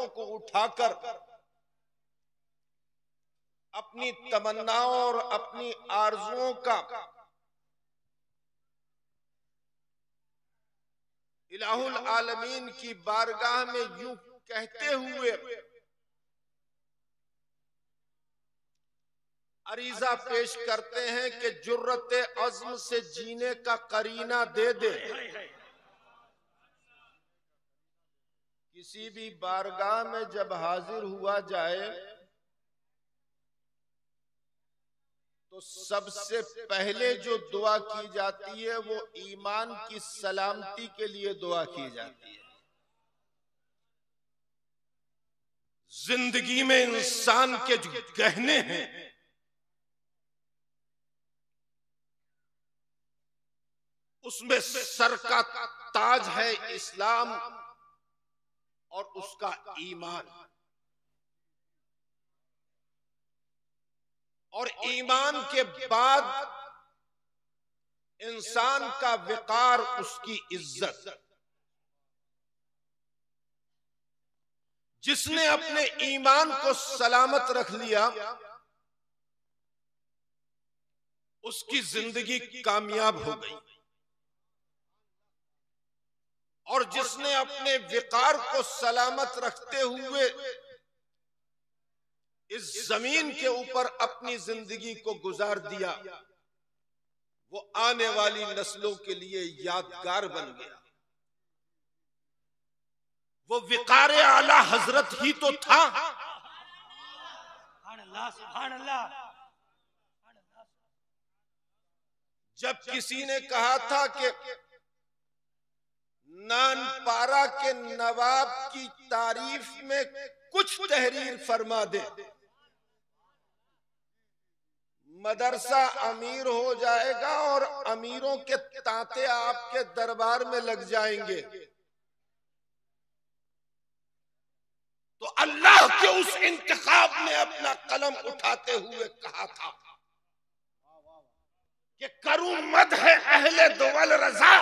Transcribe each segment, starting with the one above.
हाथों को उठाकर अपनी तमन्नाओं और अपनी आरजुओं का इलाहुल आलमीन की बारगाह में यूं कहते हुए अरीजा पेश करते हैं कि जुर्रत अज़्म से जीने का करीना दे दे। किसी भी बारगाह में जब हाजिर हुआ जाए तो सबसे पहले जो दुआ की जाती है वो ईमान की सलामती के लिए दुआ की जाती है। जिंदगी में इंसान के जो गहने हैं उसमें सर का ताज है इस्लाम और उसका ईमान, और ईमान के बाद इंसान का विकार उसकी इज्जत। जिसने अपने ईमान को सलामत रख लिया उसकी जिंदगी कामयाब हो गई, और जिसने अपने विकार को सलामत रखते हुए इस जमीन के ऊपर अपनी जिंदगी को गुजार दिया वो आने वाली नस्लों के लिए यादगार बन गया। वो विकारे आला हजरत ही तो था। जब किसी ने कहा था कि नानपारा के नवाब की तारीफ में कुछ तहरीर फरमा दे, मदरसा अमीर हो जाएगा और अमीरों के तांते आपके दरबार में लग जाएंगे, तो अल्लाह के उस इंतखाब ने अपना कलम उठाते हुए कहा था कि करूं मद है अहले दुवल रजा,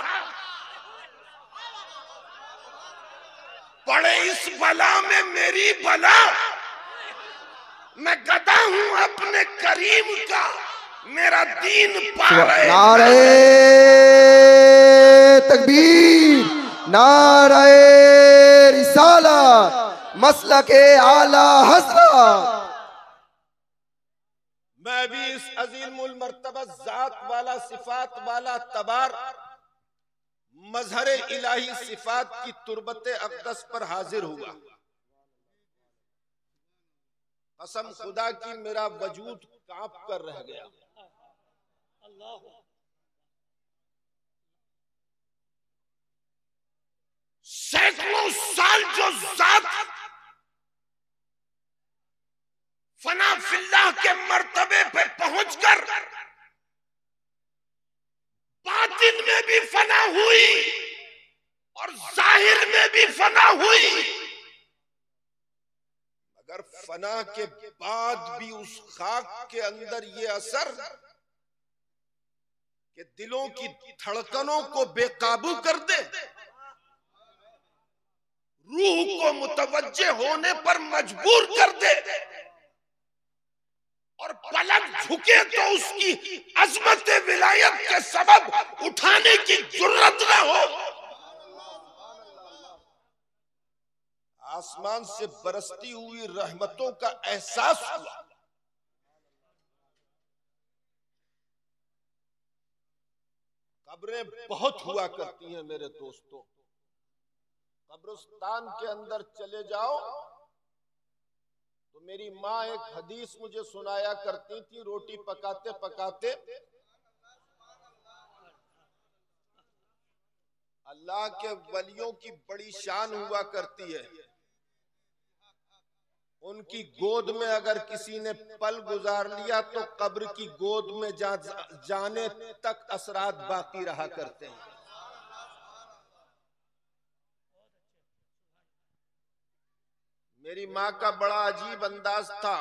पड़े इस बला में मेरी बला, मैं गदा हूं अपने करीम का, मेरा दीन पा रहे। नारे तकबीर, नारे रिसालत, मसलके आला हज़रत। मैं भी इस अज़ीमुल मर्तबा जात वाला सिफात वाला तबार मजहरे इलाही सिफात की तुरबते अक़दस पर हाजिर हुआ। कसम खुदा की मेरा वजूद कांप कर रह गया। सैकड़ों साल जो जात फना फिल्लाह के मर्तबे पे पहुंचकर बातिन में भी फना हुई और जाहिर में भी फना हुई, मगर फना के बाद भी उस खाक के अंदर ये असर कि दिलों की धड़कनों को बेकाबू कर दे, रूह को मुतवज्जे होने पर मजबूर कर दे, और पलक झुके तो उसकी अजमत विलायत के सबब उठाने की जुर्रत न हो। आसमान से बरसती हुई रहमतों का एहसास हुआ। कब्रें बहुत हुआ करती हैं मेरे दोस्तों। कब्रिस्तान के अंदर चले जाओ तो मेरी माँ एक हदीस मुझे सुनाया करती थी, रोटी पकाते पकाते, अल्लाह के वलियों की बड़ी शान हुआ करती है, उनकी गोद में अगर किसी ने पल गुजार लिया तो कब्र की गोद में जाने तक असरात बाकी रहा करते हैं। मेरी माँ का बड़ा अजीब अंदाज था।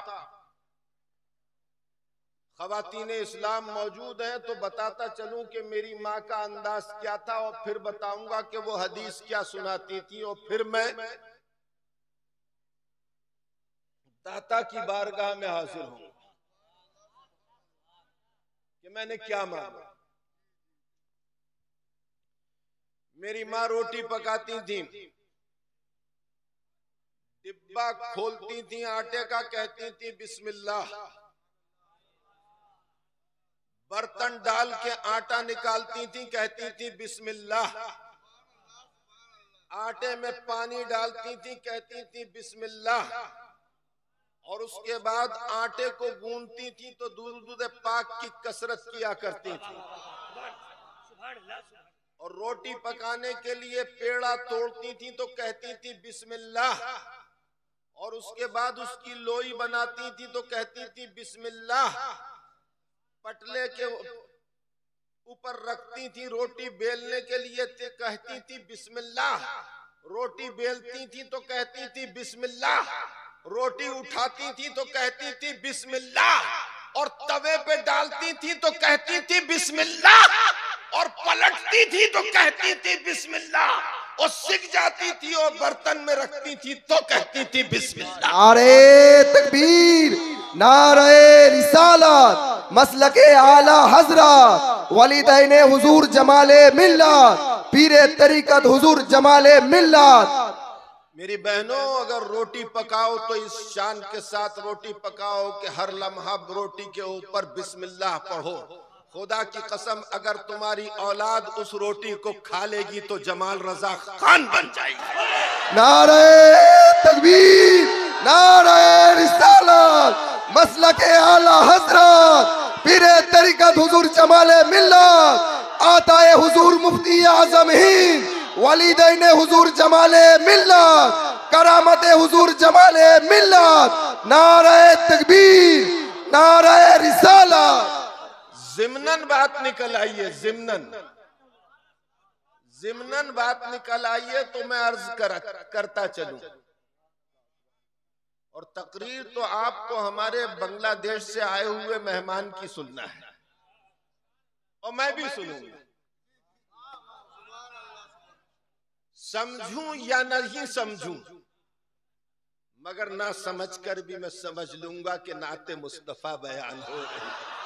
ख़वातीन इस्लाम मौजूद हैं तो बताता चलूं कि मेरी माँ का अंदाज क्या था, और फिर बताऊंगा कि वो हदीस क्या सुनाती थी, और फिर मैं दाता की बारगाह में हाजिर हूं कि मैंने क्या मांगा। मेरी माँ रोटी पकाती थी, डिब्बा खोलती थी आटे का, कहती थी बिस्मिल्लाह। बर्तन डाल के आटा निकालती थी, कहती थी बिस्मिल्लाह। आटे में पानी डालती थी, कहती थी बिस्मिल्लाह। और उसके बाद आटे को गूंदती थी तो दूध पाक की कसरत किया करती थी। और रोटी पकाने के लिए पेड़ा तोड़ती थी तो कहती थी बिस्मिल्लाह। और उसके बाद उसकी लोई बनाती थी तो कहती थी बिस्मिल्लाह। पटले के ऊपर रखती थी रोटी बेलने के लिए तो कहती थी बिस्मिल्लाह। रोटी बेलती थी तो कहती थी बिस्मिल्लाह। रोटी उठाती थी तो कहती थी बिस्मिल्लाह। और तवे पे डालती थी तो कहती थी बिस्मिल्लाह। और पलटती थी तो कहती थी बिस्मिल्लाह। और सिक जाती थी और बर्तन में रखती थी तो कहती थी बिस्मिल्लाह। नारे तकबीर, नारे रिसालत, मसलके आला हजरत, वलीदैन हुजूर जमाले मिल्लत, पीरे तरीकत हुजूर जमाले मिल्लत। मेरी बहनों, अगर रोटी पकाओ तो इस शान के साथ रोटी पकाओ कि हर लम्हा रोटी के ऊपर बिस्मिल्लाह पढ़ो। खुदा की कसम, अगर तुम्हारी औलाद उस रोटी को खा लेगी तो जमाल रजा खान बन जाएगी। नारे तकबीर, नारे रिसालत, मसलके आला हजरत, पीरे तरीकत हुजूर जमाले मिल्लत, आताए हुजूर मुफ्ती आजम हिंद, वलीदैन हुजूर जमाले मिल्लत, करामते हुजूर जमाले मिल्लत। नारे तकबीर, नारे रिसालत। जिमनन बात निकल आई है, जिमनन बात निकल आई है तो मैं अर्ज करता चलूं। और तकरीर तो आपको हमारे बांग्लादेश से आए हुए मेहमान की सुनना है और मैं भी सुनूंगा। समझूं या नहीं समझूं, मगर ना समझकर भी मैं समझ लूंगा कि नाते मुस्तफा बयान हो रही है।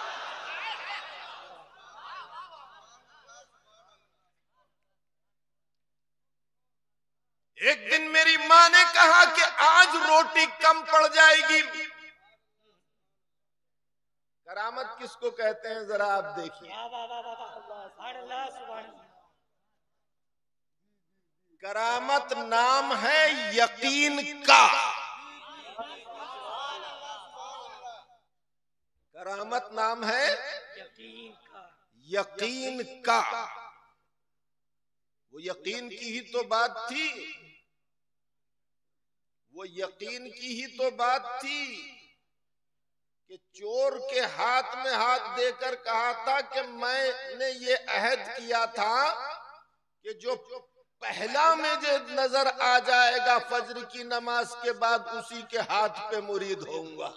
एक दिन मेरी माँ ने कहा कि आज रोटी कम पड़ जाएगी। करामत किसको कहते हैं जरा आप देखिए। करामत नाम है यकीन का। करामत नाम है यकीन का। वो यकीन की ही तो बात थी, वो यकीन की ही तो बात थी कि चोर के हाथ में हाथ देकर कहा था कि मैंने ये अहद किया था कि जो पहला मुझे नजर आ जाएगा फजर की नमाज के बाद उसी के हाथ पे मुरीद होऊंगा।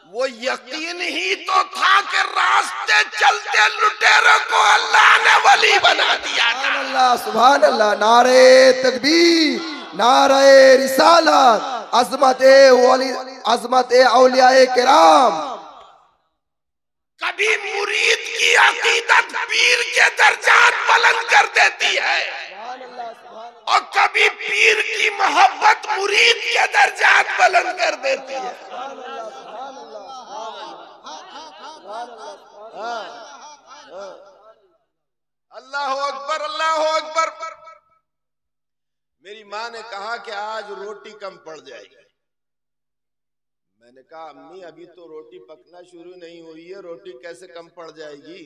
वो यकीन ही तो था कि रास्ते चलते लुटेरों को अल्लाह ने वली बना दिया। सुभान अल्लाह, सुभान अल्लाह। नारे तकबीर, नारे रिसालत, अज़मत औलियाए किराम। कभी मुरीद की अकीदत पीर के दर्जात बुलंद कर देती है और कभी पीर की मोहब्बत मुरीद के दर्जात बुलंद कर देती है। अल्लाह अकबर, अल्लाह अकबर। मेरी माँ ने कहा कि आज रोटी कम पड़ जाएगी। मैंने कहा अम्मी अभी तो रोटी पकना शुरू नहीं हुई है, रोटी कैसे कम पड़ जाएगी?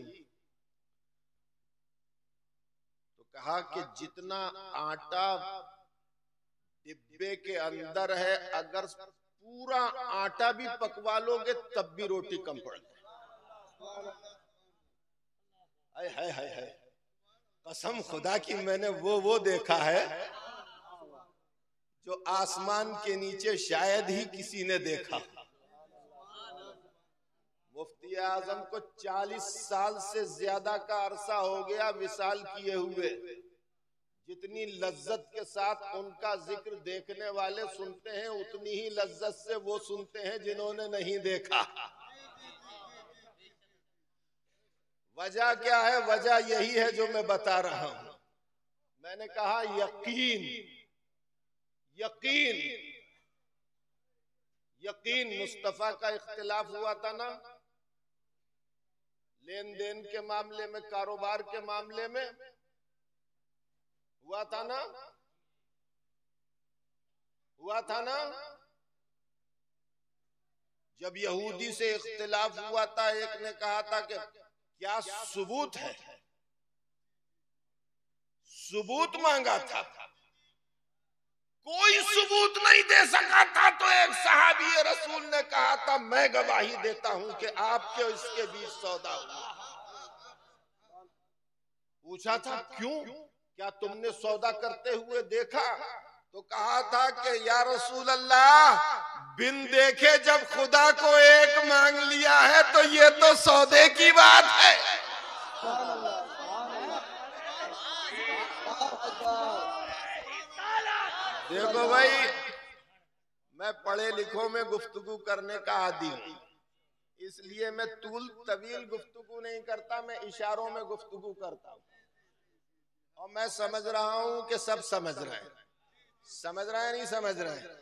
तो कहा कि जितना आटा डिब्बे के अंदर है, अगर पूरा आटा भी पकवा लोगे तब भी रोटी कम पड़ जाएगी। हाय हाय हाय हाय, कसम खुदा की मैंने वो देखा है जो आसमान के नीचे शायद ही किसी ने देखा। मुफ्ती आजम को 40 साल से ज्यादा का अरसा हो गया विसाल किए हुए। जितनी लज्जत के साथ उनका जिक्र देखने वाले सुनते हैं, उतनी ही लज्जत से वो सुनते हैं जिन्होंने नहीं देखा। वजह क्या है? वजह यही है जो मैं बता रहा हूं। मैंने कहा यकीन, यकीन, यकीन। मुस्तफा का इख्तिलाफ हुआ था ना, लेन देन के मामले में, कारोबार के मामले में हुआ था ना, हुआ था ना। जब यहूदी से इख्तिलाफ हुआ था, एक ने कहा था कि क्या सबूत है, सबूत मांगा था, कोई सबूत नहीं दे सका था। तो एक सहाबी रसूल ने कहा था, मैं गवाही देता हूं कि आपके इसके बीच सौदा हुआ। पूछा था क्यों, क्या तुमने सौदा करते हुए देखा? तो कहा था कि या रसूल अल्लाह, बिन देखे जब खुदा को एक मांग लिया है तो ये तो सौदे की बात है। देखो भाई, मैं पढ़े लिखों में गुफ्तगू करने का आदी हूं, इसलिए मैं तूल तवील गुफ्तगू नहीं करता, मैं इशारों में गुफ्तगू करता हूं। और मैं समझ रहा हूं कि सब समझ रहे हैं। समझ रहे हैं, नहीं समझ रहे हैं?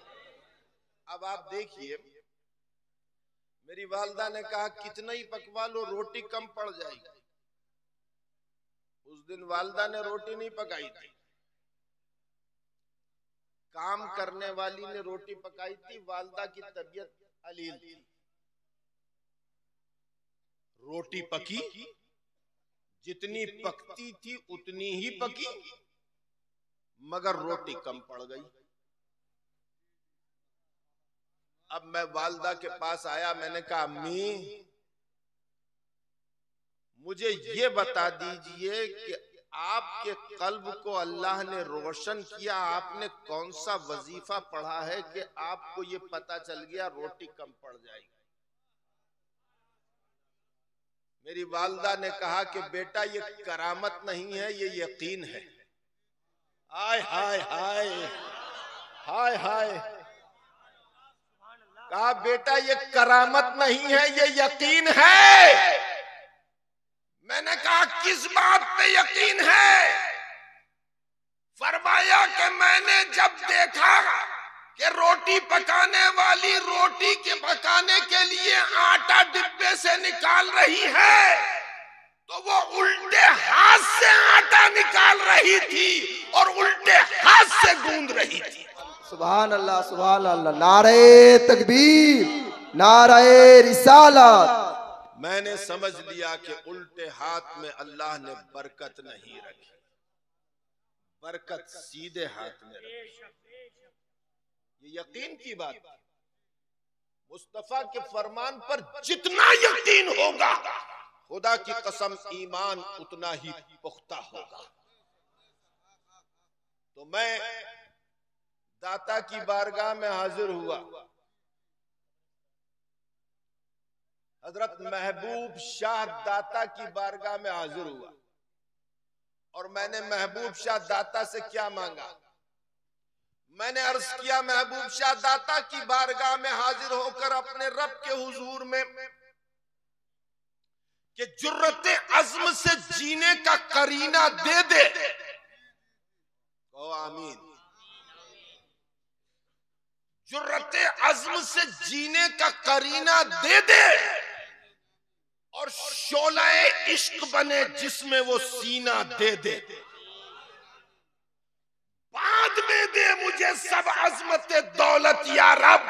अब आप देखिए, मेरी वालदा ने कहा कितना ही पकवा लो रोटी कम पड़ जाएगी। उस दिन वालदा ने रोटी नहीं पकाई थी, काम करने वाली ने रोटी पकाई थी। वालदा की तबीयत अलील थी, रोटी पकी, जितनी पकती थी उतनी ही पकी, मगर रोटी कम पड़ गई। अब मैं वालदा के पास आया, मैंने कहा अम्मी, मुझे ये बता दीजिए कि आपके कल्ब को अल्लाह ने रोशन किया, आपने कौन सा वजीफा पढ़ा है कि आपको ये पता चल गया रोटी कम पड़ जाएगी। मेरी वालदा ने कहा कि बेटा ये करामत नहीं है, ये यकीन है। हाय हाय हाय हाय हाय। कहा बेटा ये करामत नहीं है, ये यकीन है। मैंने कहा किस बात पे यकीन है? फरमाया कि मैंने जब देखा कि रोटी पकाने वाली रोटी के पकाने के लिए आटा डिब्बे से निकाल रही है, तो वो उल्टे हाथ से आटा निकाल रही थी और उल्टे हाथ से गूंद रही थी। सुभान अल्लाह, सुभान अल्लाह। नारे तकबीर, नारे रिसालत। मैंने समझ लिया कि उल्टे हाथ में अल्लाह ने बरकत नहीं रखी, बरकत सीधे हाथ में रखी। ये यकीन की बात है। मुस्तफा के फरमान पर जितना यकीन होगा, खुदा की कसम ईमान उतना ही पुख्ता होगा। तो मैं दाता की बारगाह में हाजिर हुआ। हजरत महबूब शाह दाता की बारगाह में हाजिर हुआ और मैंने महबूब शाह दाता से क्या मांगा? मैंने अर्ज किया, महबूब शाह दाता की बारगाह में हाजिर होकर अपने रब के हुजूर में कि जुर्रते अज़्म से जीने का करीना दे दे। कहो आमीन। जुर्रते अज़्म से जीने का करीना दे दे और शोलाए इश्क बने जिसमें वो सीना दे दे। बाद में दे मुझे सब अज़मत दौलत या रब,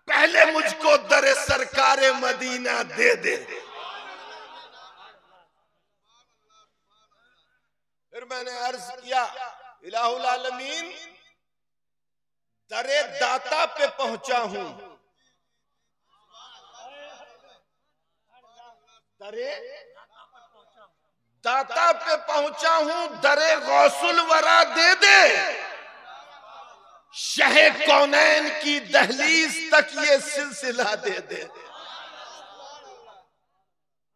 पहले मुझको दरे सरकारे मदीना दे दे। फिर मैंने अर्ज किया, इलाहुल आलमीन, दरे दाता पे पहुंचा हूं, दरे दाता पे पहुंचा हूं, दरे गौसुल वरा दे दे। शहे कौनैन की दहलीज तक ये सिलसिला दे दे।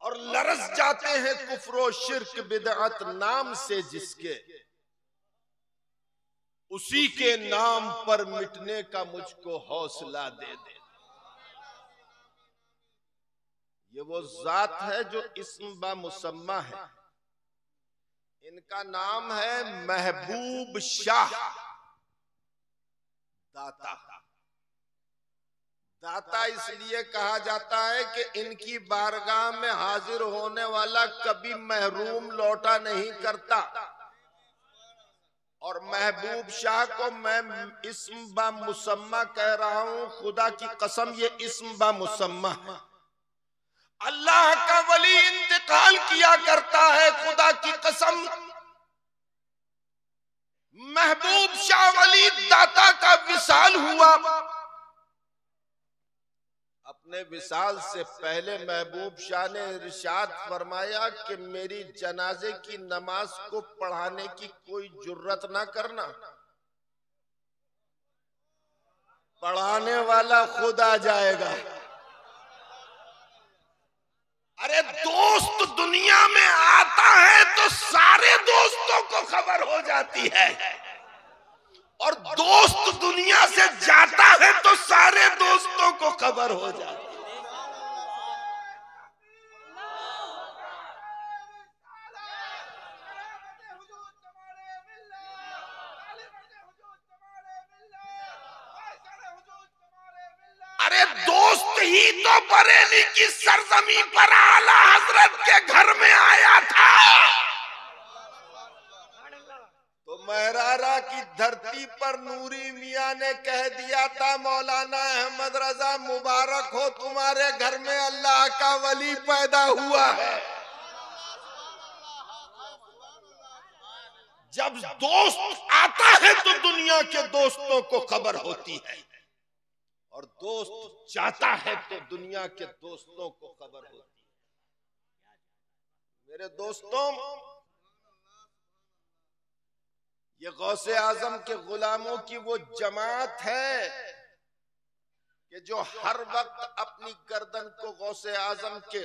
और लरस जाते हैं कुफ्र व शिर्क बिदअत नाम से जिसके, उसी के नाम पर मिटने का मुझको हौसला दे दे। ये वो जात है जो इस्म बा मुसम्मा है। इनका नाम है महबूब शाह दाता। दाता इसलिए कहा जाता है कि इनकी बारगाह में हाजिर होने वाला कभी महरूम लौटा नहीं करता। और महबूब शाह को मैं इस्म बा मुसम्मा कह रहा हूं, खुदा की कसम ये इस्म बा मुसम्मा है। अल्लाह का वली इंतकाल किया करता है, खुदा की कसम महबूब शाह वली दाता का विसाल हुआ। अपने विसाल से पहले महबूब शाह ने इरशाद फरमाया कि मेरी जनाजे की नमाज को पढ़ाने की कोई जुर्रत ना करना, पढ़ाने वाला खुद आ जाएगा। अरे दोस्त दुनिया में आता है तो सारे दोस्तों को खबर हो जाती है, और दोस्त दुनिया से जाता है तो सारे दोस्तों को खबर हो जाती है। अरे दोस्त ही तो बरेली की सरजमी पर आला हजरत के घर में आया था, तो महरारा की धरती पर नूरी मियां ने कह दिया था, मौलाना अहमद रजा मुबारक हो, तुम्हारे घर में अल्लाह का वली पैदा हुआ है। जब दोस्त आता है तो दुनिया के दोस्तों को खबर होती है, और दोस्त जाता है तो दुनिया के दोस्तों को खबर होती है। मेरे दोस्तों, ये गौसे आजम के गुलामों की वो जमात है कि जो हर वक्त अपनी गर्दन को गौसे आजम के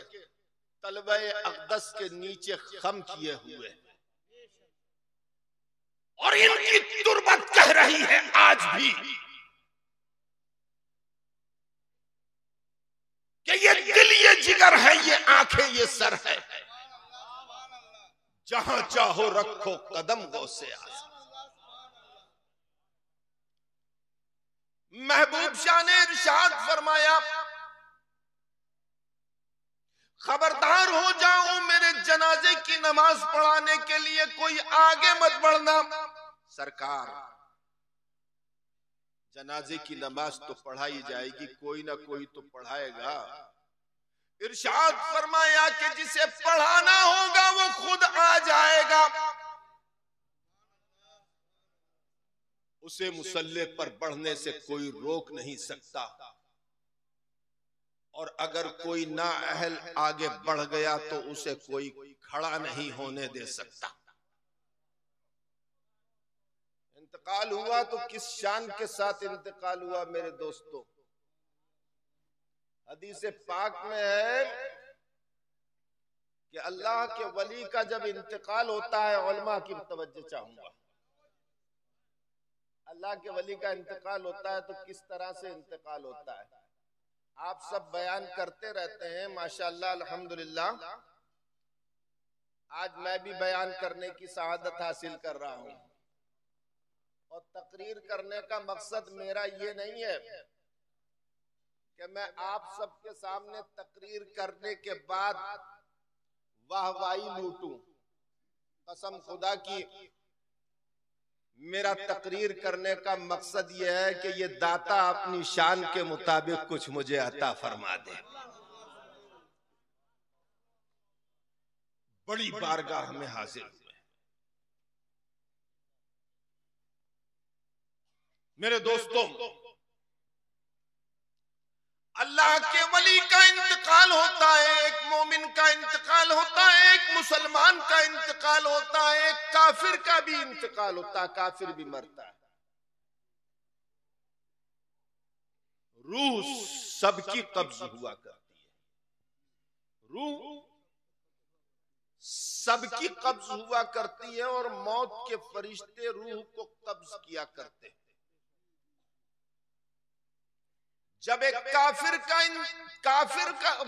तलबे अक़दस के नीचे खम किए हुए, और इनकी तुरबत कह रही है आज भी कि ये दिल, ये जिगर है, ये आंखें, ये सर है, जहां चाहो रखो कदम गौसे आजम। महबूब शाह ने इरशाद फरमाया, खबरदार हो जाओ, मेरे जनाजे की नमाज पढ़ाने के लिए कोई आगे मत बढ़ना। सरकार, जनाजे की नमाज तो पढ़ाई जाएगी, कोई ना कोई तो पढ़ाएगा। इरशाद फरमाया कि जिसे पढ़ाना होगा वो खुद आ जाएगा, उसे मुसल्ले पर बढ़ने से कोई रोक नहीं सकता, और अगर कोई नाअहल आगे बढ़ गया तो उसे कोई खड़ा नहीं होने दे सकता। इंतकाल हुआ तो किस शान के साथ इंतकाल हुआ मेरे दोस्तों। हदीस पाक में है कि अल्लाह के वली का जब इंतकाल होता है, उलमा की तवज्जो चाहूंगा, अल्लाह के वली का इंतकाल होता है तो किस तरह से इंतकाल होता है आप सब बयान करते रहते हैं, माशाअल्लाह अल्हम्दुलिल्लाह। आज मैं भी बयान करने की शहादत हासिल कर रहा हूं, और तकरीर करने का मकसद मेरा ये नहीं है कि मैं आप सबके सामने तकरीर करने के बाद वाहवाही लूटूं। कसम खुदा की, मेरा तकरीर करने का मकसद यह है कि ये दाता अपनी शान के मुताबिक कुछ मुझे अता फरमा दे। बड़ी बारगाह में हाजिर हुए मेरे दोस्तों। अल्लाह के वली का इंतकाल होता है, एक मोमिन का इंतकाल होता है, एक मुसलमान का इंतकाल होता है, एक काफिर का भी इंतकाल होता है, काफिर भी मरता है। रूह सबकी कब्ज हुआ करती है, रूह सबकी कब्ज हुआ करती है और मौत के फरिश्ते रूह को कब्ज किया करते हैं। जब एक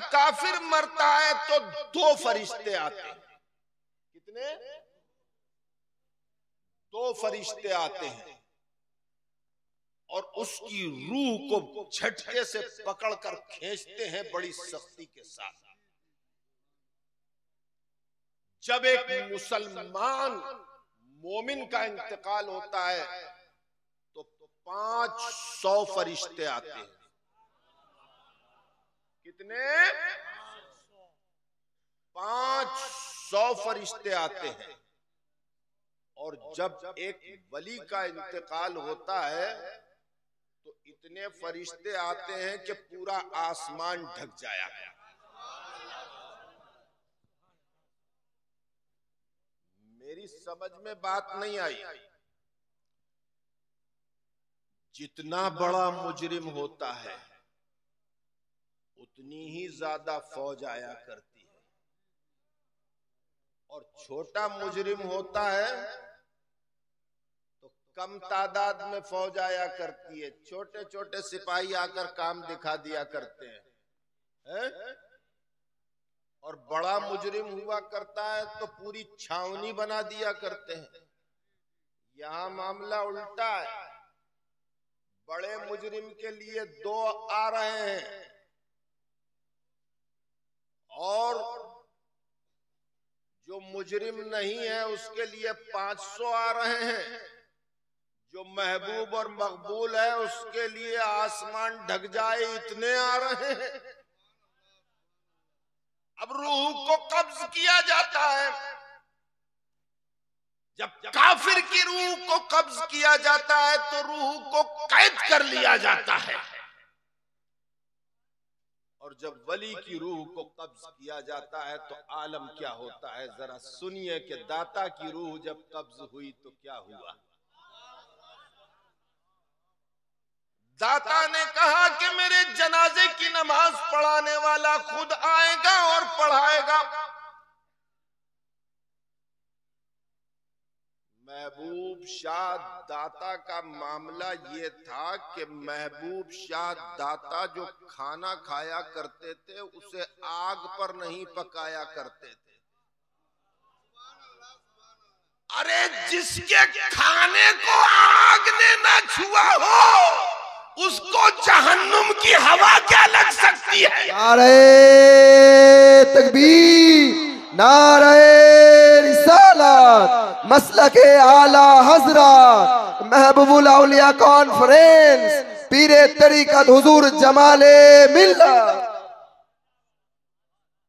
काफिर मरता है तो दो फरिश्ते आते हैं। कितने? दो फरिश्ते आते हैं और उसकी रूह को झटके से पकड़कर खींचते हैं बड़ी सख्ती के साथ। जब एक मुसलमान मोमिन का इंतकाल होता है तो 500 फरिश्ते आते हैं। कितने? 500 फरिश्ते आते हैं। और जब एक वली का इंतकाल होता है तो इतने फरिश्ते आते हैं कि पूरा आसमान ढक जाया है। मेरी समझ में बात नहीं आई। जितना बड़ा मुजरिम होता है उतनी ही ज्यादा फौज आया करती है, और छोटा मुजरिम होता है तो कम तादाद में फौज आया करती है। छोटे छोटे सिपाही आकर काम दिखा दिया करते हैं? और बड़ा मुजरिम हुआ करता है तो पूरी छावनी बना दिया करते हैं। यहां मामला उल्टा है। बड़े मुजरिम के लिए 2 आ रहे हैं और जो मुजरिम नहीं है उसके लिए 500 आ रहे हैं। जो महबूब और मकबूल है उसके लिए आसमान ढक जाए इतने आ रहे हैं। अब रूह को कब्ज किया जाता है। जब काफिर की रूह को कब्ज किया जाता है तो रूह को कैद कर लिया जाता है, और जब वली की रूह को कब्ज किया जाता है तो आलम क्या होता है जरा सुनिए कि दाता की रूह जब कब्ज हुई तो क्या हुआ। दाता ने कहा कि मेरे जनाजे की नमाज पढ़ाने वाला खुद आएगा और पढ़ाएगा। महबूब शाह दाता का मामला ये था कि महबूब शाह दाता जो खाना खाया करते थे उसे आग पर नहीं पकाया करते थे। अरे जिसके खाने को आग ने ना छुआ हो उसको जहन्नुम की हवा क्या लग सकती है। नारे तकबीर, नारे रिसालत, मसलके आला हजरत, महबूबुल औलिया कॉन्फ्रेंस, पीरे तरीकत हुजूर जमाले मिल्लत।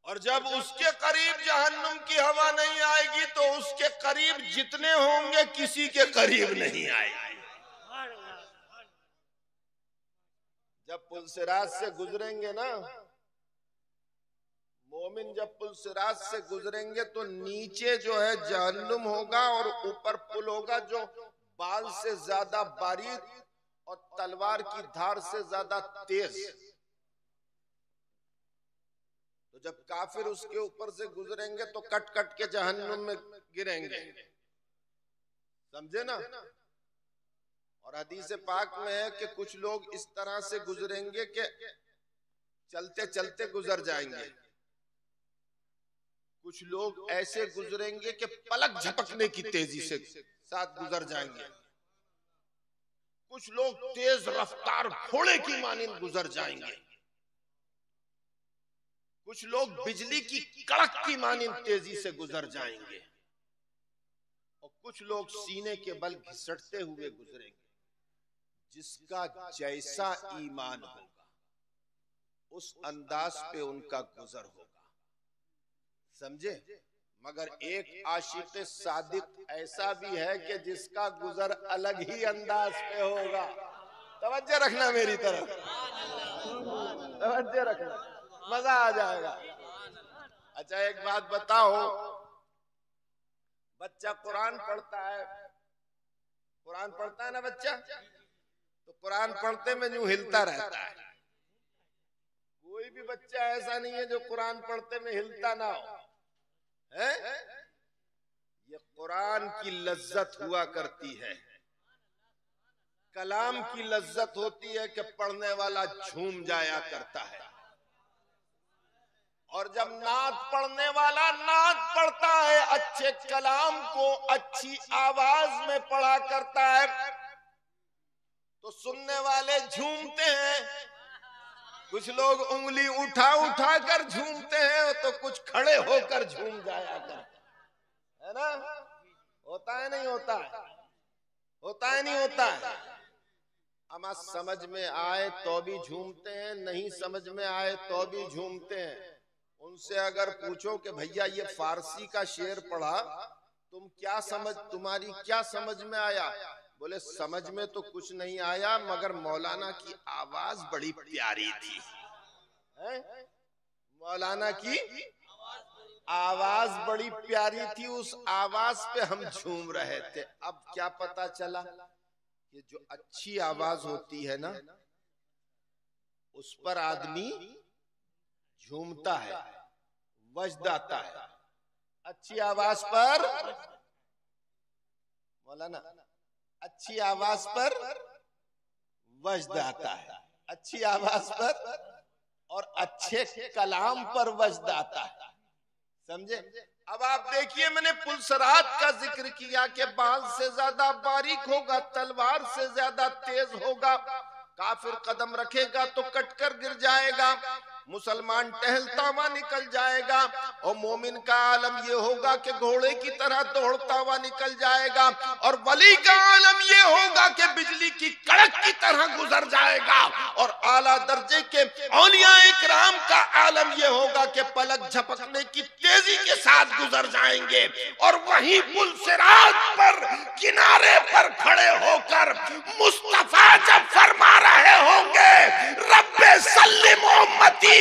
और जब उसके करीब जहन्नुम की हवा नहीं आएगी तो उसके करीब जितने होंगे किसी के करीब नहीं आएगी। जब पुलसिरात से गुजरेंगे ना, मोमिन जब पुलसिरात से गुजरेंगे तो नीचे जो है जहन्नुम होगा और ऊपर पुल होगा जो बाल से ज्यादा बारीक और तलवार की धार से ज्यादा तेज। तो जब काफिर उसके ऊपर से गुजरेंगे तो कट कट के जहन्नुम में गिरेंगे, समझे ना। और हदीस पाक में है कि कुछ लोग इस तरह से गुजरेंगे कि चलते चलते गुजर जाएंगे। कुछ लोग ऐसे गुजरेंगे कि पलक झपकने की तेजी से साथ गुजर जाएंगे। कुछ लोग तेज रफ्तार घोड़े की मानिंद गुजर जाएंगे। कुछ लोग बिजली की कड़क की मानिंद तेजी से गुजर जाएंगे और कुछ लोग सीने के बल घिसटते हुए गुजरेंगे। जिसका जैसा ईमान होगा उस अंदाज पे उनका गुजर होगा, समझे। मगर एक आशिक सादिक ऐसा भी है कि जिसका गुजर अलग ही अंदाज पे होगा। तवज्जो रखना मेरी तरफ, तवज्जो रखना, मजा आ जाएगा। अच्छा एक बात बताओ, बच्चा कुरान पढ़ता है, कुरान पढ़ता है ना बच्चा, तो कुरान पढ़ते में यूं हिलता रहता है। कोई भी बच्चा ऐसा नहीं है जो कुरान पढ़ते में हिलता ना हो, है? ये कुरान की लज्जत हुआ करती है। कलाम की लज्जत होती है कि पढ़ने वाला झूम जाया करता है। और जब नात पढ़ने वाला नात पढ़ता है, अच्छे कलाम को अच्छी आवाज में पढ़ा करता है, तो सुनने वाले झूमते हैं। कुछ लोग उंगली उठा उठा कर झूमते हैं, तो कुछ खड़े होकर झूम जाया करते है ना। होता है नहीं होता है? होता है नहीं होता है? अमा समझ में आए तो भी झूमते हैं, नहीं समझ में आए तो भी झूमते हैं। उनसे अगर पूछो कि भैया ये फारसी का शेर पढ़ा, तुम्हारी क्या समझ में आया? बोले समझ में तो कुछ नहीं आया, मगर मौलाना की आवाज बड़ी प्यारी थी। मौलाना की आवाज बड़ी प्यारी थी, उस आवाज पे हम झूम रहे थे। अब क्या पता चला कि जो अच्छी आवाज होती है ना, उस पर आदमी झूमता है, वज्द आता है। अच्छी आवाज पर मौलाना, अच्छी आवाज पर वज्द आता है, अच्छी आवाज पर और अच्छे कलाम पर वज्द आता है। समझे? अब आप देखिए, मैंने पुलसरात का जिक्र किया कि बाल से ज्यादा बारीक होगा, तलवार से ज्यादा तेज होगा। काफिर कदम रखेगा तो कटकर गिर जाएगा, मुसलमान टहलता हुआ निकल जाएगा, और मोमिन का आलम ये होगा कि घोड़े की तरह दौड़ता हुआ निकल जाएगा, और वली का आलम ये होगा कि बिजली की कड़क की तरह गुजर जाएगा, और आला दर्जे के औलिया इकराम का आलम ये होगा कि पलक झपकने की तेजी के साथ गुजर जाएंगे। और वहीं पुल सिरात पर किनारे पर खड़े होकर मुस्तफा जब फरमा रहे होंगे, रब्बे सल्लिम उम्मती,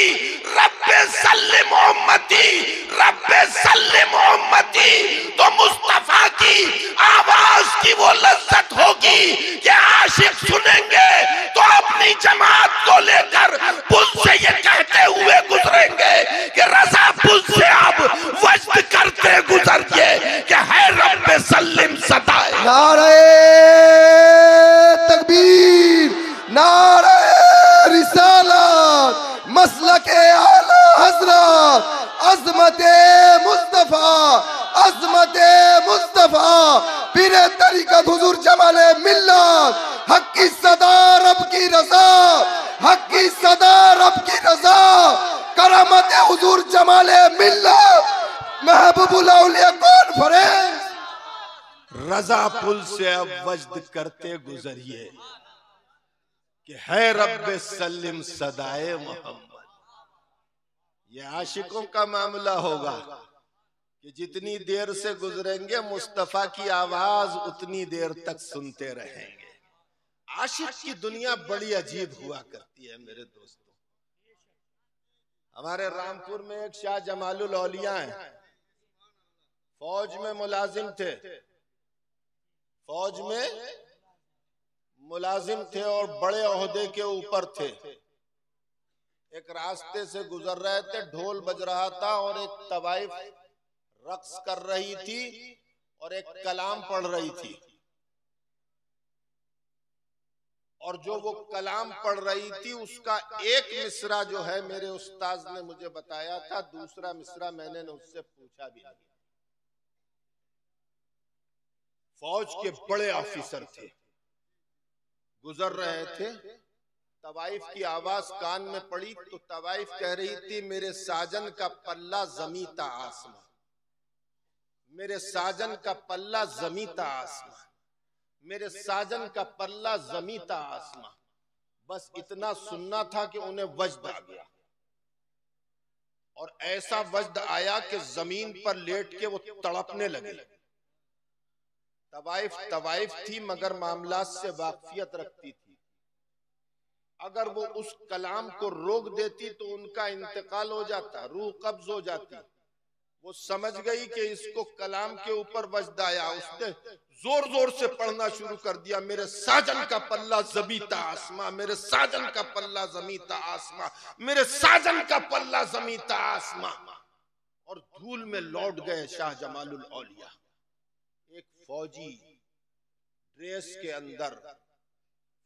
रब्बे सल्लिम उम्मती, रब्बे सल्लिम उम्मती, तो मुस्तफा की आवाज की वो लज्जत होगी कि आशिक सुनेंगे तो अपनी जमात को लेकर पुल से ये कहते हुए गुजरेंगे कि रज़ा पुल से आप वज्द करते गुजरिए कि है रब्बे सल्लिम सदाए। नारे तकबीर, नारे रिसालत, मसलके आला हजरत, अज़मते मुस्तफा, अज़मते मुस्तफा, पीरे तरीक़त हुजूर जमाले मिल्लत, हक की सदा रब की रज़ा, हक की सदा रब की रज़ा, करामत हुजूर जमाले मिल्लत, महबूबुल औलिया कॉन्फ्रेंस। रजा पुल से अब वज्द करते गुजरिए कि है रब्बे सल्लिम सदाए मोहम्मद। ये आशिकों का मामला होगा कि जितनी देर से गुजरेंगे मुस्तफा की आवाज उतनी देर तक सुनते रहेंगे। आशिक की दुनिया बड़ी अजीब हुआ करती है मेरे दोस्तों। हमारे रामपुर में एक शाह जमालुल औलिया हैं, फौज में मुलाजिम थे, फौज में मुलाजिम थे और बड़े ओहदे के ऊपर थे। एक रास्ते से गुजर रहे थे, ढोल बज रहा था और एक तवाइफ रक्स कर रही थी और एक कलाम पढ़ रही थी, और जो वो कलाम पढ़ रही थी उसका एक मिसरा जो है मेरे उस्ताद ने मुझे बताया था, दूसरा मिसरा मैंने उससे पूछा भी नहीं। फौज के बड़े ऑफिसर थे, गुजर रहे थे, तवाइफ की आवाज कान में पड़ी तो तवाइफ कह रही थी मेरे साजन का पल्ला जमी ता आसमां, मेरे साजन का पल्ला जमी ता आसमां, मेरे साजन का पल्ला जमी ता आसमां। बस इतना सुनना था कि उन्हें वज्द आ गया, और ऐसा वज्द आया कि जमीन पर लेट के वो तड़पने लगे। तवाइफ थी मगर मामलात से वाकफियत रखती थी। अगर वो उस कलाम को रोक देती तो उनका इंतकाल हो जाता, रूह कब्ज हो जाती। वो समझ गई कि इसको कलाम के ऊपर वज्द आया, उसने जोर जोर से पढ़ना शुरू कर दिया, मेरे साजन का पल्ला ज़मीता आसमां, मेरे साजन का पल्ला ज़मीता आसमां, मेरे साजन का पल्ला ज़मीता आसमां। और धूल में लौट गए शाह जमालुल औलिया। एक फौजी ड्रेस के अंदर,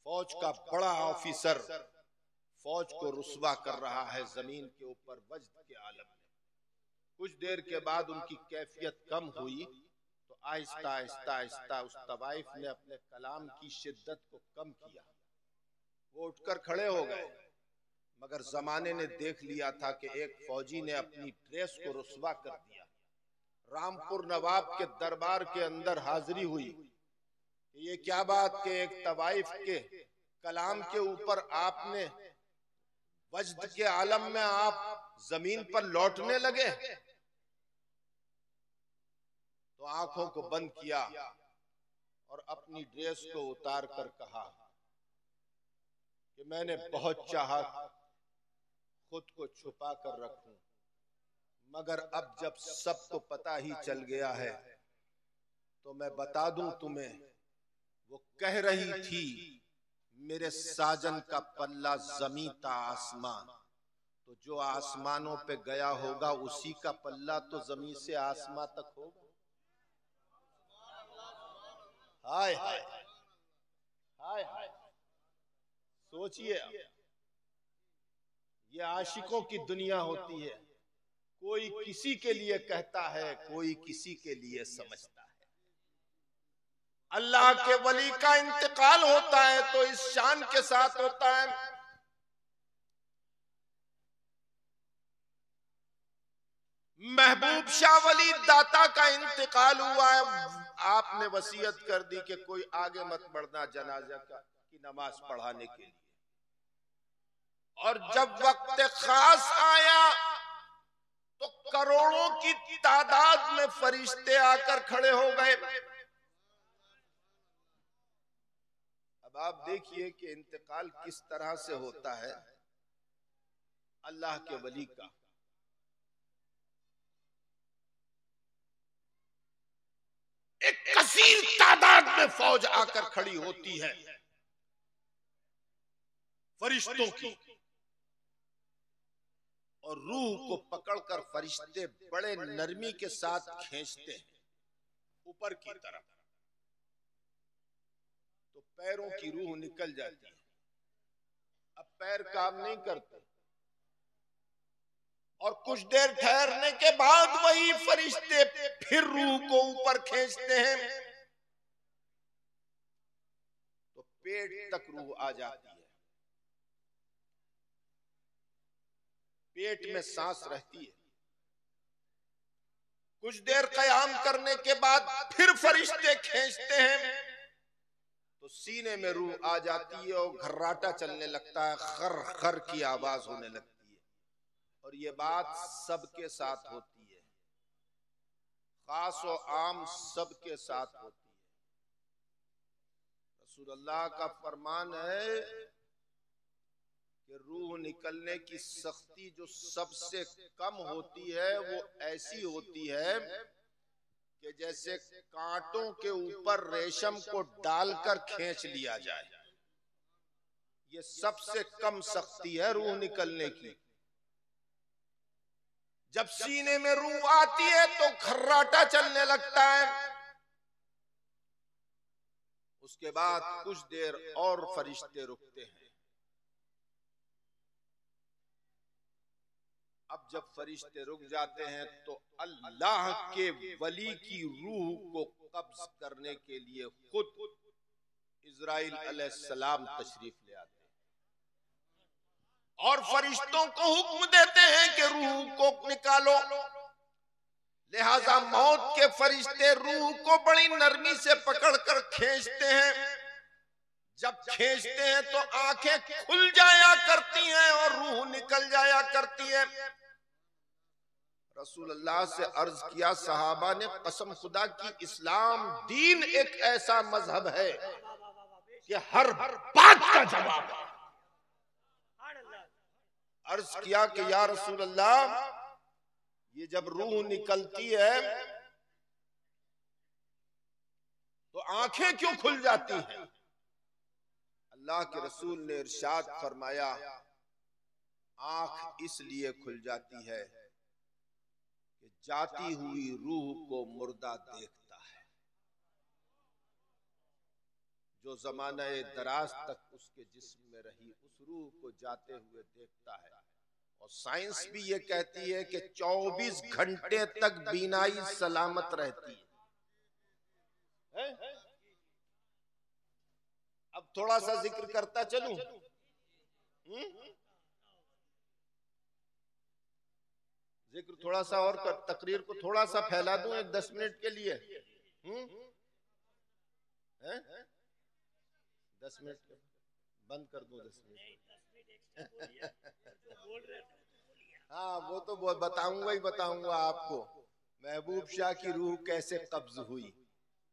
फौज का बड़ा ऑफिसर फौज को रुस्वा कर रहा है जमीन के ऊपर वज्द के आलम में। कुछ देर के बाद उनकी कैफियत कम हुई तो आहिस्ता आहिस्ता आहिस्ता उस तवाइफ ने अपने कलाम की शिद्दत को कम किया। वो उठकर खड़े हो गए, मगर जमाने ने देख लिया था कि एक फौजी ने अपनी ड्रेस को रुस्वा कर दिया। रामपुर नवाब के दरबार के अंदर हाजिरी हुई। ये क्या बात कि एक तवाइफ के कलाम के ऊपर आपने वज्द के आलम में आप जमीन पर लौटने लगे। तो आंखों को बंद किया और अपनी ड्रेस को उतार कर कहा कि मैंने बहुत चाहा खुद को छुपा कर रखूं, मगर अब जब सबको पता ही चल गया है तो मैं बता दूं तुम्हें, वो कह रही थी मेरे साजन का पल्ला जमी ता आसमान, तो जो आसमानों पे गया होगा उसी का पल्ला तो जमीन से आसमां तक होगा। हाय हाय हाय हाय, सोचिए, ये आशिकों की दुनिया होती है। कोई किसी के लिए कहता है, कोई किसी के लिए समझता है। अल्लाह के वली का इंतकाल होता है तो इस शान के साथ होता है। महबूब शाह वली दाता का इंतकाल हुआ है। आपने वसीयत कर दी कि कोई आगे मत बढ़ना जनाजा की नमाज पढ़ाने के लिए। और जब वक्त खास आया तो करोड़ों की तादाद में फरिश्ते आकर खड़े हो गए। अब आप देखिए कि इंतकाल किस तरह से होता है अल्लाह के वली का। एक कसीर तादाद में फौज आकर खड़ी होती है फरिश्तों की, और रूह को पकड़कर फरिश्ते बड़े नरमी के साथ खींचते हैं ऊपर की तरफ, तो पैरों की रूह निकल जाती है। अब पैर काम नहीं करते और कुछ देर ठहरने के बाद वही फरिश्ते फिर रूह को ऊपर खींचते हैं तो पेट तक रूह आ जाती है, पेट में सांस रहती है। कुछ देर कयाम करने के बाद फिर फरिश्ते खींचते हैं तो सीने में रूह आ जाती है और घर्राटा चलने लगता है, खर खर की आवाज होने लगती है। और ये बात सबके साथ होती है, खास और आम सबके साथ होती है। रसूलुल्लाह का फरमान है कि रूह निकलने की सख्ती जो सबसे कम होती है वो ऐसी होती है कि जैसे कांटों के ऊपर रेशम को डालकर खींच लिया जाए। ये सबसे कम सख्ती है रूह निकलने की। जब सीने में रूह आती है तो खर्राटा चलने लगता है। उसके बाद कुछ देर और फरिश्ते रुकते हैं। अब जब फरिश्ते रुक जाते हैं तो अल्लाह के वली की रूह को कब्ज करने के लिए खुद इज़राइल अलैहिस्सलाम तशरीफ ले आते हैं और फरिश्तों को हुक्म देते हैं कि रूह को निकालो। लिहाजा मौत के फरिश्ते रूह को बड़ी नरमी से पकड़कर खींचते हैं। जब खींचते हैं तो आंखें खुल जाया करती हैं और रूह निकल जाया करती है। रसूलुल्लाह से अर्ज किया सहाबा ने, कसम खुदा की इस्लाम दीन एक ऐसा मजहब है कि हर बात का जवाब है। अर्ज किया कि या रसूलुल्लाह, ये जब रूह निकलती है तो आंखें क्यों खुल जाती हैं? अल्लाह के रसूल ने इरशाद फरमाया, आंख इसलिए खुल जाती है कि जाती हुई रूह को मुर्दा देखता है। जो जमाना दराज तक उसके जिस्म में रही, उस रूह को जाते हुए देखता है। और साइंस भी ये कहती है कि 24 घंटे तक बीनाई सलामत रहती है। अब थोड़ा सा जिक्र करता चलूं। जिक्र थोड़ा सा और तकरीर को थोड़ा सा फैला दूं 10 मिनट के लिए। 10 मिनट बंद कर दूं? 10 मिनट हाँ, वो तो बताऊंगा आपको महबूब शाह की रूह कैसे कब्ज हुई,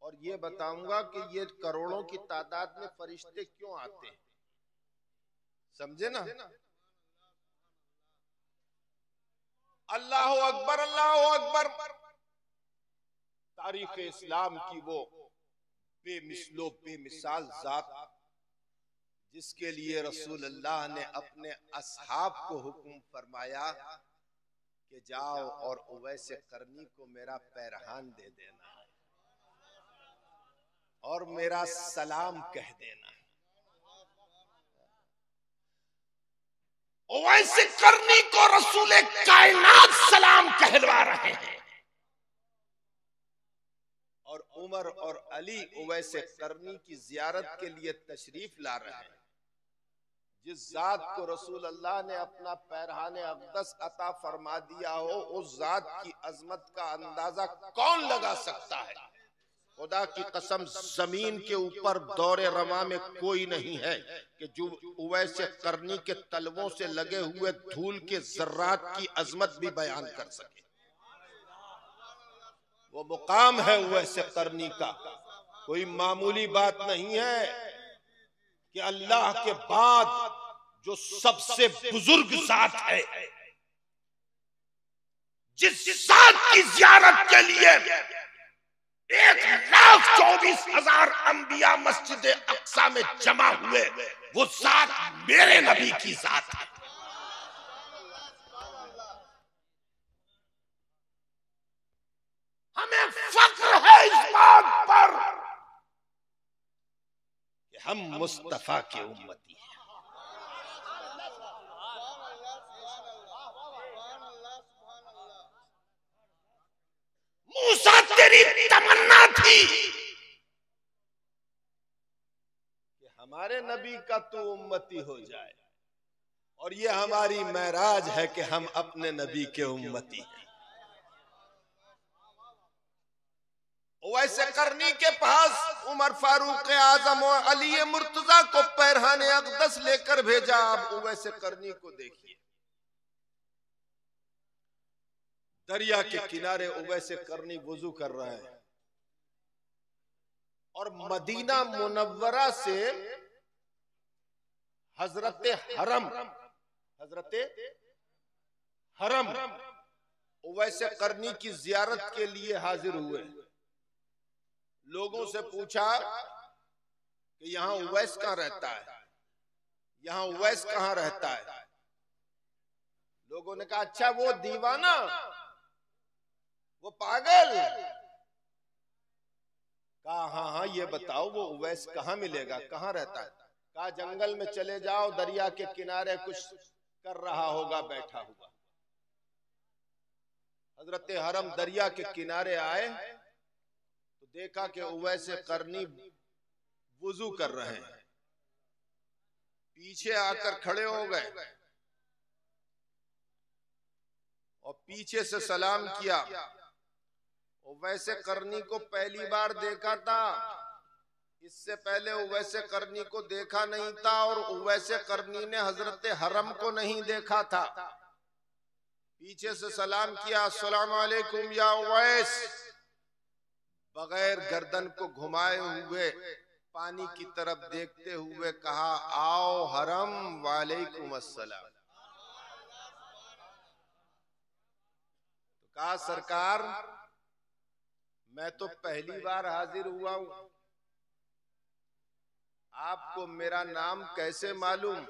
और ये बताऊंगा कि ये करोड़ों की तादाद में फरिश्ते क्यों आते हैं, समझे ना? अल्लाह अकबर, अल्लाह अकबर। तारीख इस्लाम की वो बेमिसलो बेमिसाल जात जिसके लिए रसूल अल्लाह ने अपने असहाब को हुक्म फरमाया कि जाओ और उवैस करनी को मेरा पैरहान दे देना और मेरा सलाम कह देना। उवैस करनी को रसूल कायनात सलाम कहलवा रहे हैं, और उमर और अली उवैस करनी की जियारत के लिए तशरीफ ला रहे हैं। जिस जात को रसूल अल्लाह ने अपना पैरहाने अक़दस अता फरमा दिया हो, उस जात की अजमत का अंदाजा कौन लगा सकता है? खुदा की कसम, जमीन के ऊपर दौरे रमा में कोई नहीं है कि जो उवैस करनी के तलवों से लगे हुए धूल के जर्रात की अजमत भी बयान कर सके। वो मुकाम है उवैस करनी का, कोई मामूली बात नहीं है कि अल्लाह के बाद जो सबसे बुजुर्ग जात है, जिस जात की जियारत के लिए 1,24,000 अंबिया मस्जिद अक्सा में जमा हुए, वो जात मेरे नबी की जात है। हमें फख्र है इस बात पर कि हम मुस्तफा के उम्मती हैं। मूसा, तेरी तमन्ना थी कि हमारे नबी का तू उम्मती हो जाए, और ये हमारी महराज है कि हम अपने नबी के उम्मती हैं। वैसे करनी के पास उमर फारूक आजम और अली मुर्तजा को पैरहाने अक़दस लेकर भेजा। अब वैसे करनी को देखिए, दरिया के किनारे उवैस करनी वुजू कर रहे हैं, और मदीना मुनव्वरा से हजरत हरम उवैस करनी की जियारत के लिए हाजिर हुए। लोगों से पूछा कि यहाँ उवैस कहाँ रहता है, यहाँ उवैस कहाँ रहता है? लोगों ने कहा, अच्छा वो दीवाना, वो पागल। कहा हाँ हाँ, ये बताओ वो उवैस कहाँ मिलेगा, कहाँ रहता है? कहा जंगल में चले जाओ, दरिया के किनारे कुछ कर रहा होगा, बैठा हुआ। हजरत हरम दरिया के किनारे आए तो देखा कि उवैस करनी वुजू कर रहे हैं। पीछे आकर खड़े हो गए और पीछे से सलाम किया। उवैस करनी को पहली बार देखा था, इससे पहले उवैस करनी को देखा नहीं था, और उवैस करनी ने हजरत हरम को नहीं देखा था। पीछे से सलाम किया, अस्सलाम वालेकुम या उवैस। बगैर गर्दन को घुमाए हुए पानी की तरफ देखते हुए कहा, आओ हरम, वालेकुम अस्सलाम। तो कहा, सरकार मैं तो पहली बार हाजिर हुआ हूं, आपको मेरा नाम कैसे मालूम?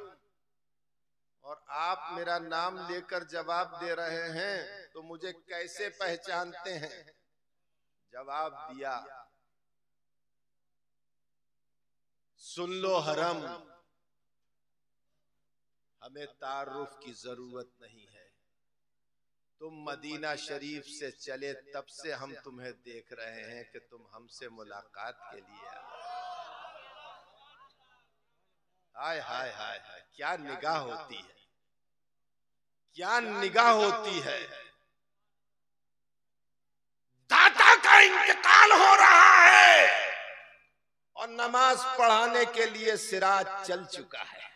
और आप मेरा नाम लेकर जवाब दे रहे हैं तो मुझे कैसे पहचानते हैं? जवाब दिया, सुन लो हरम, हमें तारुफ की जरूरत नहीं है। तुम मदीना शरीफ से चले तब से हम तुम्हें देख रहे हैं कि तुम हमसे मुलाकात के लिए आए। हाय हाय हाय हाय, क्या निगाह होती है, क्या निगाह होती है। दाता का इंतकाल हो रहा है और नमाज पढ़ाने के लिए सिराज चल चुका है।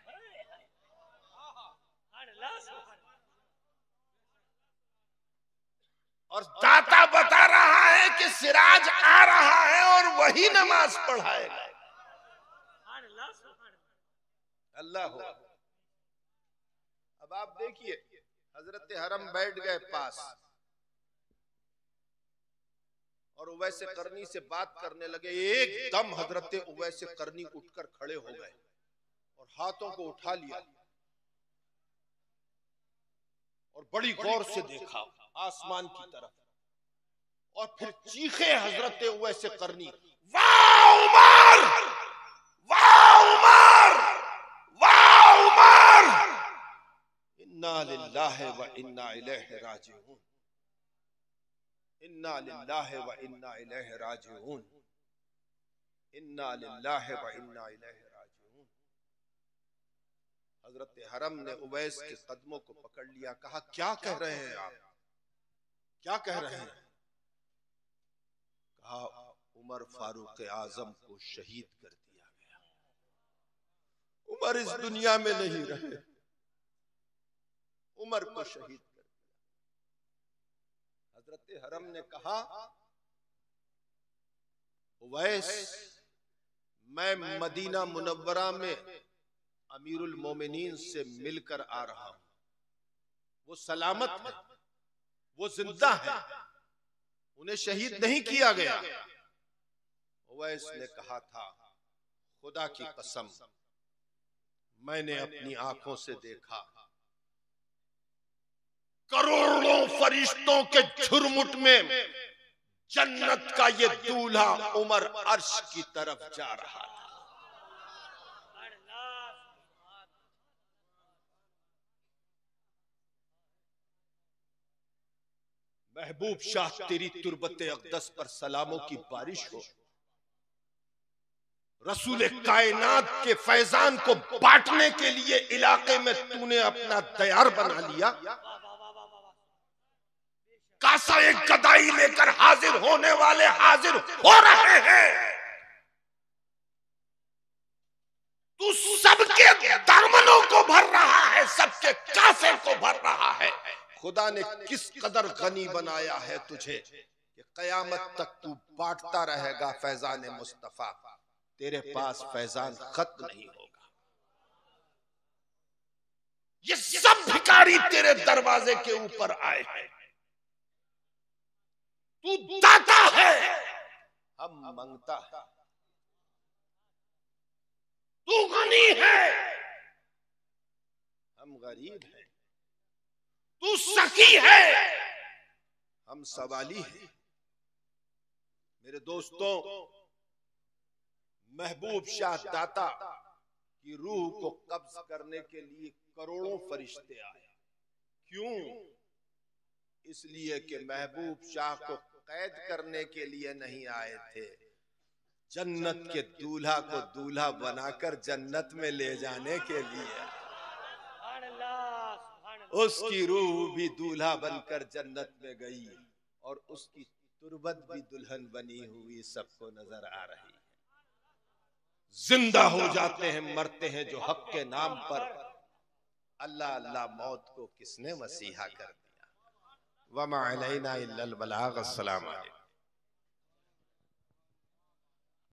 और दाता बता रहा है कि सिराज आ रहा है और वही नमाज पढ़ाएगा। अल्लाह हो। अब आप देखिए, हजरत हरम बैठ गए पास और उवैस करनी से बात करने लगे। एकदम हजरत उवैस करनी उठकर खड़े हो गए और हाथों को उठा लिया और बड़ी गौर से देखा आसमान की तरफ और फिर चीखे हजरत उवैस करनी, वाह उमर, वाह उमर, वाह उमर, इन्ना लिल्लाहि व इन्ना इलैहि राजिऊन, इन्ना लिल्लाहि व इन्ना इलैहि राजिऊन, इन्ना लिल्लाहि व इन्ना इलैहि राजिऊन। हजरत हरम ने उवैस के कदमों को पकड़ लिया, कहा क्या कह रहे हैं आप, क्या कह रहे हैं? कहा उमर फारूक आजम को शहीद कर दिया गया। उमर इस दुनिया में नहीं रहे, उमर को शहीद कर दिया। हजरत हरम ने कहा, उवैस, मैं मदीना मुनव्वरा में अमीरुल मोमिनीन से मिलकर आ रहा हूं। वो सलामत है, वो जिंदा है, उन्हें शहीद नहीं किया गया। उवैस ने कहा था, खुदा की कसम, मैंने अपनी आंखों से देखा, करोड़ों फरिश्तों के झुरमुट में जन्नत का ये दूल्हा उमर अर्श की तरफ जा रहा था। महबूब शाह, तेरी तुरबते अक़दस पर सलामों की बारिश हो। रसूल कायनात के फैजान को बांटने के लिए इलाके में तूने अपना दयार बना लिया। कासा एक गदाई लेकर हाजिर होने वाले हाजिर हो रहे हैं। तू सबके दामनों को भर रहा है, सबके कासे को भर रहा है। खुदा ने किस कदर गनी बनाया है तुझे कि कयामत तक तू बांटता रहेगा फैजान मुस्तफा। तेरे पास फैजान खत्म नहीं होगा। ये सब भिखारी तेरे दरवाजे के ऊपर आए हैं। तू दाता है, हम मंगता है। तू गनी है, हम गरीब हैं। तू सखी है, हम सवाली हैं। मेरे दोस्तों, महबूब शाह दाता की रूह को कब्ज करने के लिए करोड़ों फरिश्ते आए। क्यों? इसलिए कि महबूब शाह को कैद करने के लिए नहीं आए थे, जन्नत के दूल्हा को दूल्हा बनाकर जन्नत में ले जाने के लिए। उसकी रूह भी दूल्हा बनकर जन्नत में गई और उसकी तुरबत भी दुल्हन बनी हुई सबको नजर आ रही है। जिंदा हो जाते हैं, मरते हैं जो हक के नाम पर। अल्लाह अल्लाह मौत को किसने मसीहा कर दिया। वमा अलैना इल्लल बलाग। अस्सलाम वालेकुम।